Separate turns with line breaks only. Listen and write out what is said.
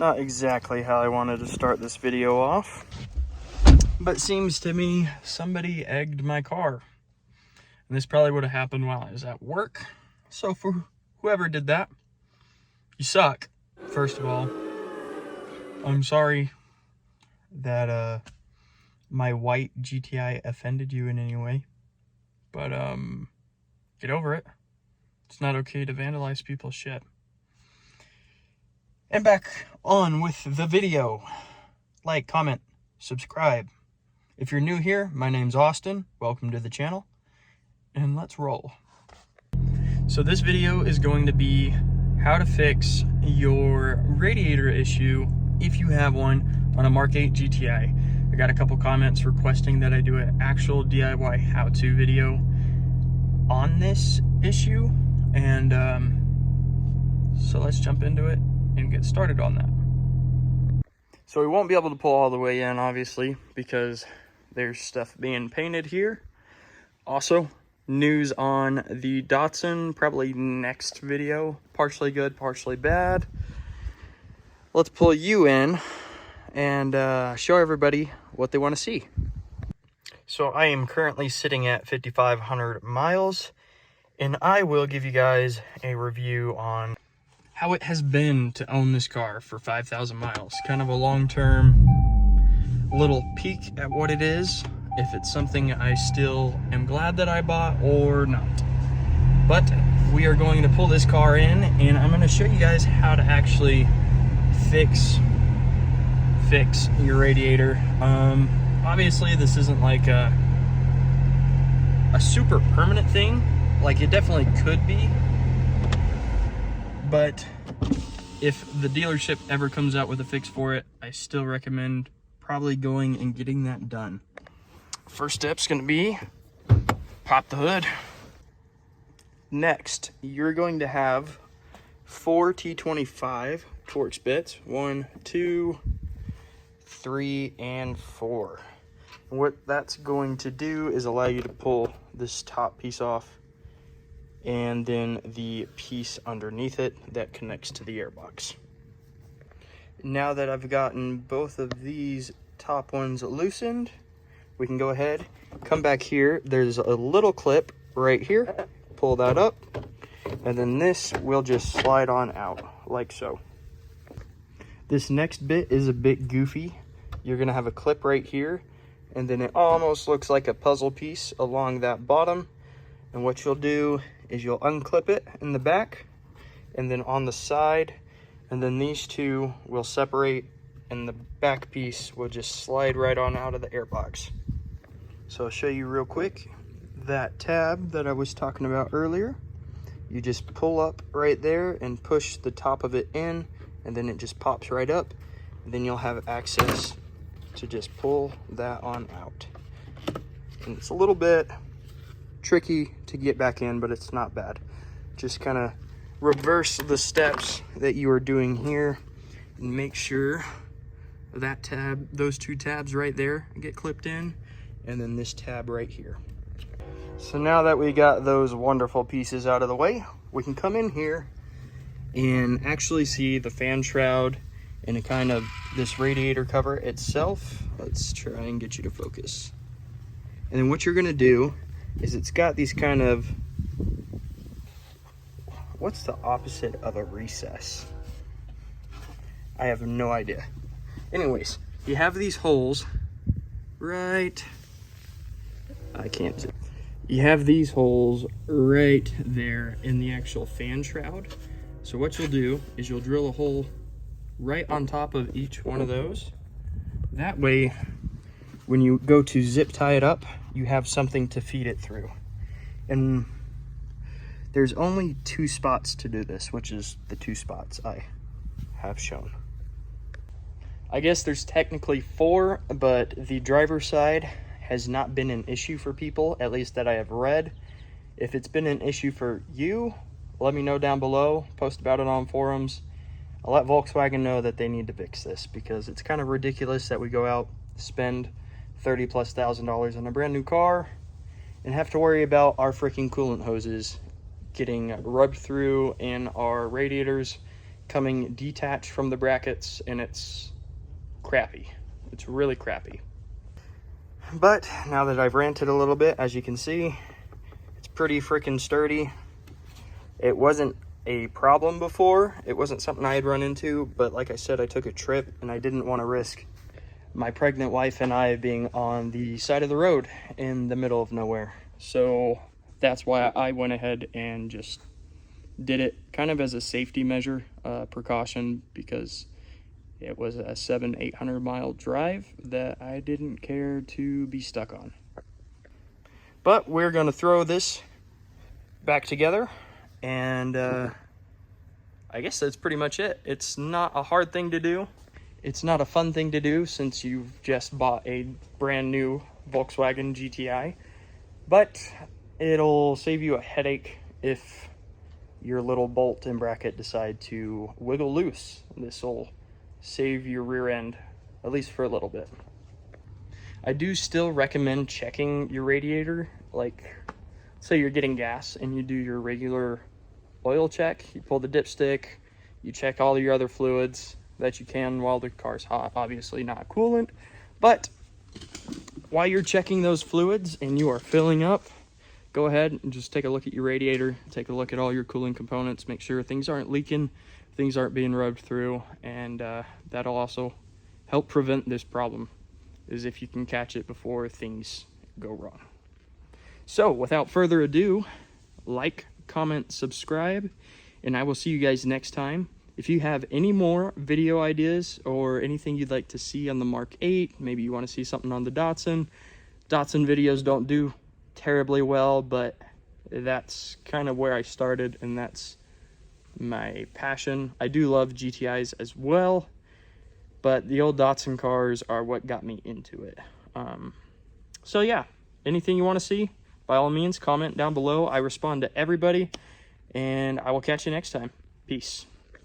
Not exactly how I wanted to start this video off, but seems to me somebody egged my car. And this probably would have happened while I was at work. So for whoever did that, you suck. First of all, I'm sorry that my white GTI offended you in any way. But get over it. It's not okay to vandalize people's shit. And back on with the video. Like, comment, subscribe. If you're new here, my name's Austin. Welcome to the channel. And let's roll. So this video is going to be how to fix your radiator issue if you have one on a MK8 GTI. I got a couple comments requesting that I do an actual DIY how-to video on this issue. And so let's jump into it and get started on that. So we won't be able to pull all the way in, obviously, because there's stuff being painted here. Also, news on the Datsun, probably next video. Partially good, partially bad. Let's pull you in and show everybody what they want to see. So I am currently sitting at 5,500 miles, and I will give you guys a review on how it has been to own this car for 5,000 miles. Kind of a long-term little peek at what it is, if it's something I still am glad that I bought or not. But we are going to pull this car in, and I'm going to show you guys how to actually fix your radiator. Obviously this isn't like a super permanent thing. Like, it definitely could be, but if the dealership ever comes out with a fix for it, I still recommend probably going and getting that done. First step's gonna be pop the hood. Next, you're going to have 4 T25 Torx bits. 1, 2, 3, and 4. And what that's going to do is allow you to pull this top piece off, and then the piece underneath it that connects to the airbox. Now that I've gotten both of these top ones loosened, we can go ahead, come back here. There's a little clip right here. Pull that up, and then this will just slide on out like so. This next bit is a bit goofy. You're gonna have a clip right here, and then it almost looks like a puzzle piece along that bottom. And what you'll do is you'll unclip it in the back and then on the side, and then these two will separate and the back piece will just slide right on out of the airbox. So I'll show you real quick. That tab that I was talking about earlier, you just pull up right there and push the top of it in, and then it just pops right up, and then you'll have access to just pull that on out. And it's a little bit tricky to get back in, but it's not bad. Just kind of reverse the steps that you are doing here and make sure that tab, those two tabs right there, get clipped in, and then this tab right here. So now that we got those wonderful pieces out of the way, we can come in here and actually see the fan shroud and a kind of this radiator cover itself. Let's try and get you to focus. And then what you're gonna do is it's got these kind of, what's the opposite of a recess? I have no idea. Anyways, you have these holes right, I can't see. You have these holes right there in the actual fan shroud. So what you'll do is you'll drill a hole right on top of each one of those. That way, when you go to zip tie it up, you have something to feed it through. And there's only 2 spots to do this, which is the 2 spots I have shown. I guess there's technically 4, but the driver's side has not been an issue for people, at least that I have read. If it's been an issue for you, let me know down below, post about it on forums. I'll let Volkswagen know that they need to fix this, because it's kind of ridiculous that we go out, spend $30,000+ on a brand new car, and have to worry about our freaking coolant hoses getting rubbed through in our radiators coming detached from the brackets, and it's crappy. It's really crappy. But now that I've ranted a little bit, as you can see, it's pretty freaking sturdy. It wasn't a problem before. It wasn't something I had run into, but like I said, I took a trip and I didn't want to risk my pregnant wife and I being on the side of the road in the middle of nowhere. So that's why I went ahead and just did it kind of as a safety measure, precaution, because it was a 700-800 mile drive that I didn't care to be stuck on. But we're going to throw this back together, and I guess that's pretty much it. It's not a hard thing to do. It's not a fun thing to do since you've just bought a brand new Volkswagen GTI, but it'll save you a headache if your little bolt and bracket decide to wiggle loose. This will save your rear end, at least for a little bit. I do still recommend checking your radiator. Like, say you're getting gas and you do your regular oil check, you pull the dipstick, you check all your other fluids that you can while the car's hot, obviously not coolant, but while you're checking those fluids and you are filling up, go ahead and just take a look at your radiator, take a look at all your cooling components, make sure things aren't leaking, things aren't being rubbed through, and that'll also help prevent this problem, is if you can catch it before things go wrong. So without further ado, like, comment, subscribe, and I will see you guys next time. If you have any more video ideas or anything you'd like to see on the Mark 8, maybe you want to see something on the Datsun. Datsun videos don't do terribly well, but that's kind of where I started, and that's my passion. I do love GTIs as well, but the old Datsun cars are what got me into it. So yeah, anything you want to see, by all means, comment down below. I respond to everybody, and I will catch you next time. Peace.